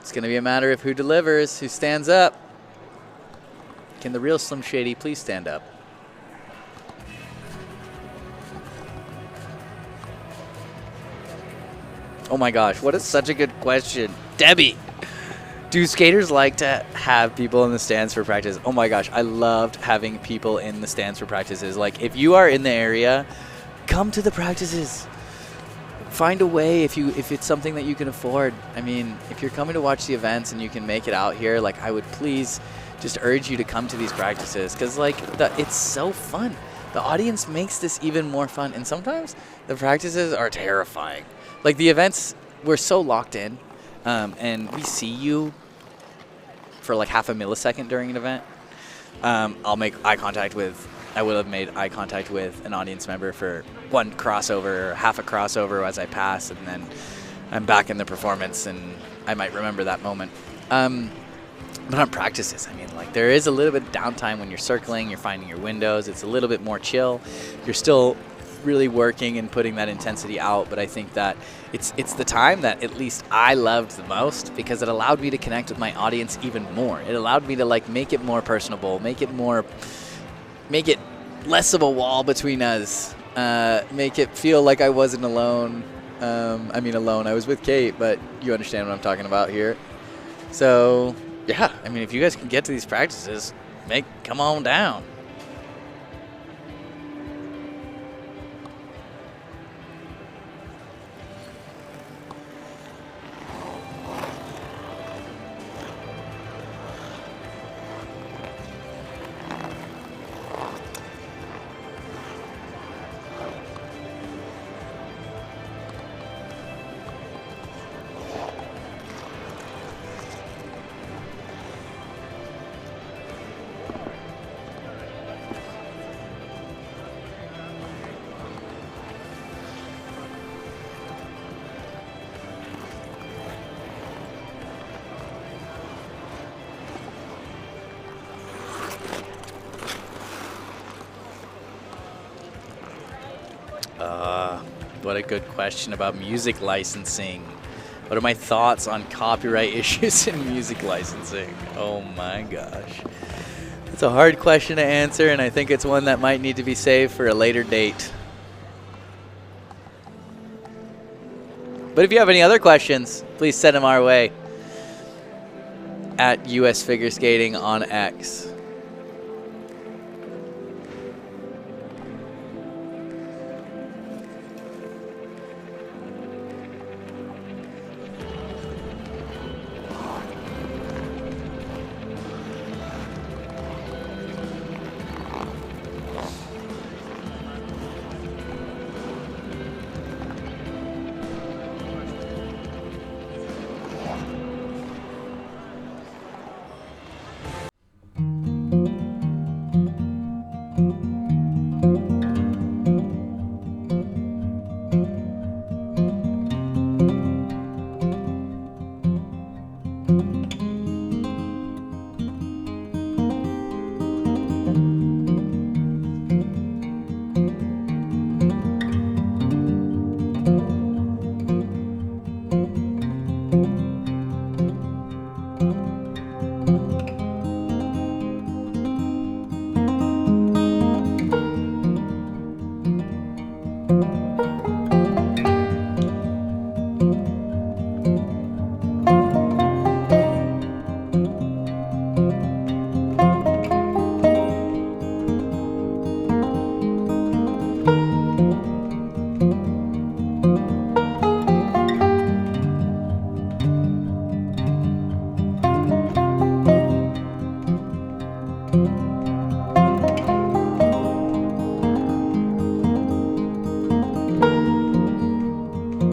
It's going to be a matter of who delivers, who stands up. Can the real Slim Shady please stand up? Oh my gosh, what is such a good question. Debbie, do skaters like to have people in the stands for practice? Oh my gosh, I loved having people in the stands for practices. Like, if you are in the area, come to the practices. Find a way if it's something that you can afford. I mean, if you're coming to watch the events and you can make it out here, like, I would please just urge you to come to these practices, because like it's so fun. The audience makes this even more fun, and sometimes the practices are terrifying. Like, the events, we're so locked in, and we see you for like half a millisecond during an event. I'll make eye contact with, I will have made eye contact with an audience member for one crossover, or half a crossover as I pass, and then I'm back in the performance, and I might remember that moment. But on practices, I mean, like, there is a little bit of downtime when you're circling, you're finding your windows, it's a little bit more chill. You're still really working and putting that intensity out, but I think that it's the time that at least I loved the most, because it allowed me to connect with my audience even more. It allowed me to like make it more personable, make it less of a wall between us, make it feel like I wasn't alone. I mean, alone, I was with Kate, but you understand what I'm talking about here. So yeah, I mean, if you guys can get to these practices, come on down. What a good question about music licensing. What are my thoughts on copyright issues in music licensing? Oh my gosh. It's a hard question to answer, and I think it's one that might need to be saved for a later date. But if you have any other questions, please send them our way at US Figure Skating on X.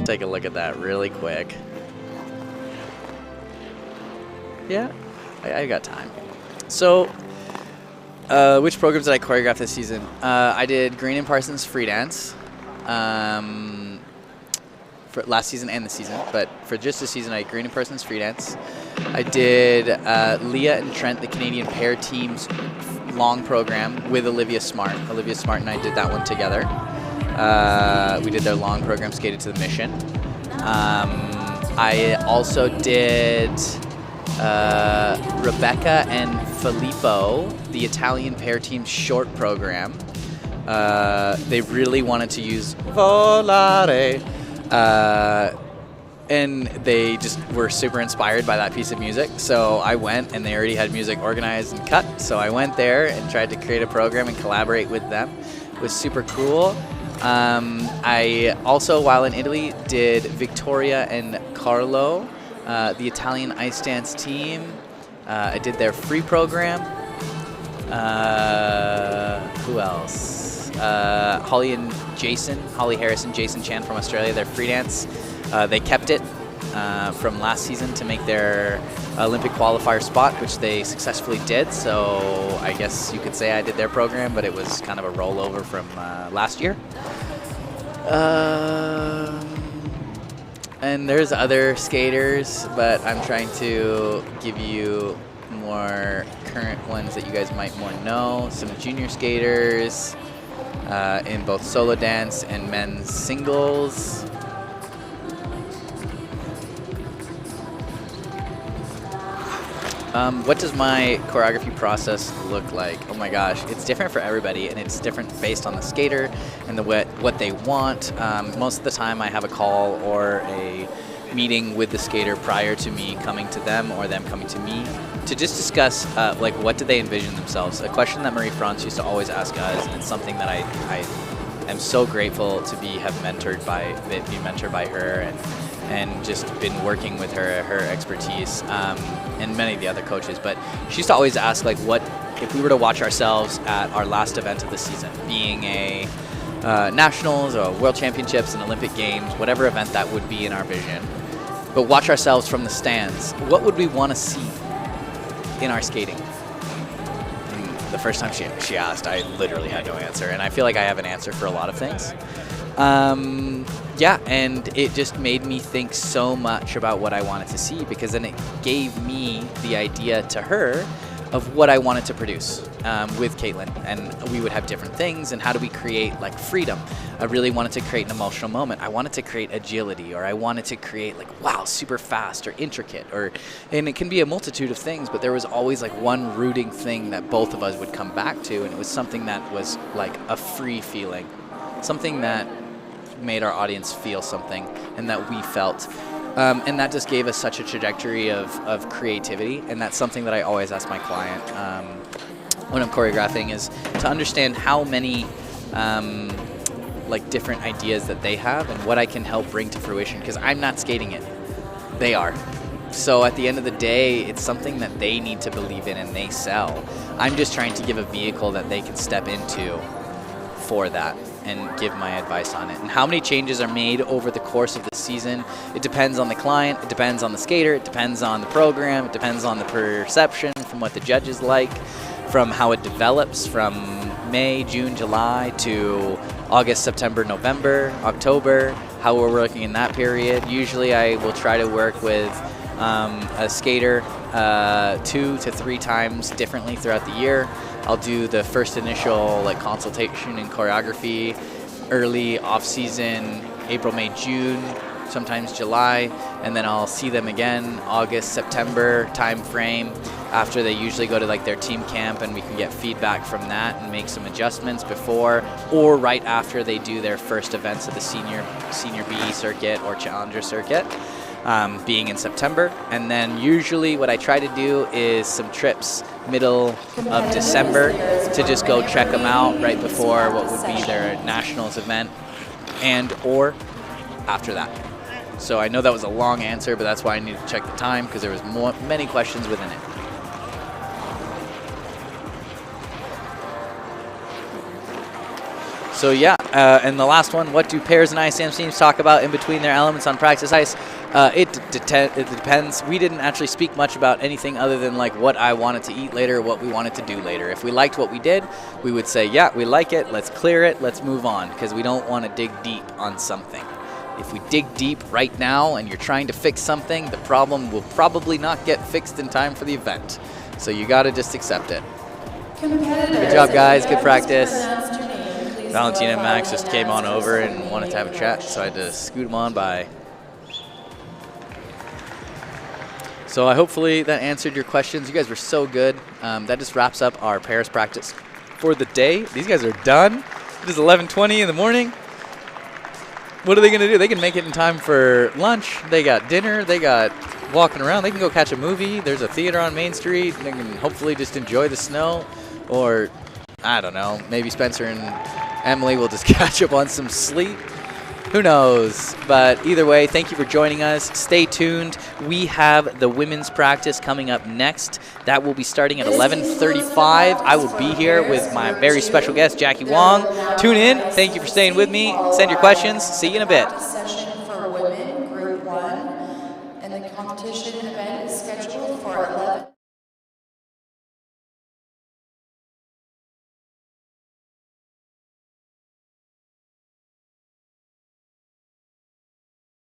Take a look at that really quick. Yeah, I got time. So, which programs did I choreograph this season? I did Green and Parsons free dance for last season and this season, but for just this season, I did Green and Parsons free dance. I did Leah and Trent, the Canadian pair team's long program with Olivia Smart. Olivia Smart and I did that one together. We did their long program, skated to the mission. I also did Rebecca and Filippo, the Italian pair team's short program. They really wanted to use Volare. And they just were super inspired by that piece of music. So I went, and they already had music organized and cut. So I went there and tried to create a program and collaborate with them. It was super cool. I also, while in Italy, did Victoria and Carlo, the Italian ice dance team. I did their free program. Who else? Holly Harris and Jason Chan from Australia, their free dance. They kept it from last season to make their Olympic qualifier spot, which they successfully did. So I guess you could say I did their program, but it was kind of a rollover from last year. And there's other skaters, but I'm trying to give you more current ones that you guys might more know. Some junior skaters in both solo dance and men's singles. What does my choreography process look like? Oh my gosh, it's different for everybody, and it's different based on the skater and what they want. Most of the time I have a call or a meeting with the skater prior to me coming to them or them coming to me to just discuss like what do they envision themselves. A question that Marie France used to always ask us, and it's something that I am so grateful to be mentored by her and just been working with her expertise and many of the other coaches. But she used to always ask, like, what if we were to watch ourselves at our last event of the season, being a nationals or world championships and Olympic games, whatever event that would be in our vision, but watch ourselves from the stands, what would we want to see in our skating? And the first time she asked, I literally had no answer, and I feel like I have an answer for a lot of things. Yeah, and it just made me think so much about what I wanted to see, because then it gave me the idea to her of what I wanted to produce with Caitlin, and we would have different things, and how do we create like freedom. I really wanted to create an emotional moment. I wanted to create agility, or I wanted to create like, wow, super fast or intricate, and it can be a multitude of things, but there was always like one rooting thing that both of us would come back to, and it was something that was like a free feeling, something that made our audience feel something and that we felt. And that just gave us such a trajectory of creativity, and that's something that I always ask my client when I'm choreographing, is to understand how many like different ideas that they have and what I can help bring to fruition, because I'm not skating it, they are. So at the end of the day, it's something that they need to believe in and they sell. I'm just trying to give a vehicle that they can step into for that and give my advice on it. And how many changes are made over the course of the season, it depends on the client, it depends on the skater, it depends on the program, it depends on the perception from what the judges like, from how it develops from May, June, July to August, September, November, October, how we're working in that period. Usually I will try to work with a skater 2 to 3 times differently throughout the year. I'll do the first initial like consultation and choreography early off season, April, May, June, sometimes July, and then I'll see them again August, September time frame, after they usually go to like their team camp, and we can get feedback from that and make some adjustments before or right after they do their first events of the senior B circuit or challenger circuit. Being in September. And then usually what I try to do is some trips middle of December to just go check them out right before what would be their nationals event and or after that. So I know that was a long answer, but that's why I needed to check the time, because there was many questions within it. So yeah, and the last one, what do pairs and ISM teams talk about in between their elements on practice ice? It depends. We didn't actually speak much about anything other than like what I wanted to eat later, what we wanted to do later. If we liked what we did, we would say, yeah, we like it, let's clear it, let's move on, because we don't want to dig deep on something. if we dig deep right now and you're trying to fix something, the problem will probably not get fixed in time for the event. So you got to just accept it. Good job, guys. Good practice. Valentina and Max just came on over and wanted to have a chat, so I had to scoot them on by. So hopefully that answered your questions. You guys were so good. That just wraps up our pairs practice for the day. These guys are done. It is 11:20 in the morning. What are they going to do? They can make it in time for lunch. They got dinner. They got walking around. They can go catch a movie. There's a theater on Main Street. They can hopefully just enjoy the snow. Or, I don't know, maybe Spencer and Emily will just catch up on some sleep. Who knows? But either way, thank you for joining us. Stay tuned. We have the women's practice coming up next. That will be starting at 11:35. I will be here with my very special guest, Jackie Wang. Tune in. Thank you for staying with me. Send your questions. See you in a bit. Session for women, Group 1, and the competition event is scheduled for 11.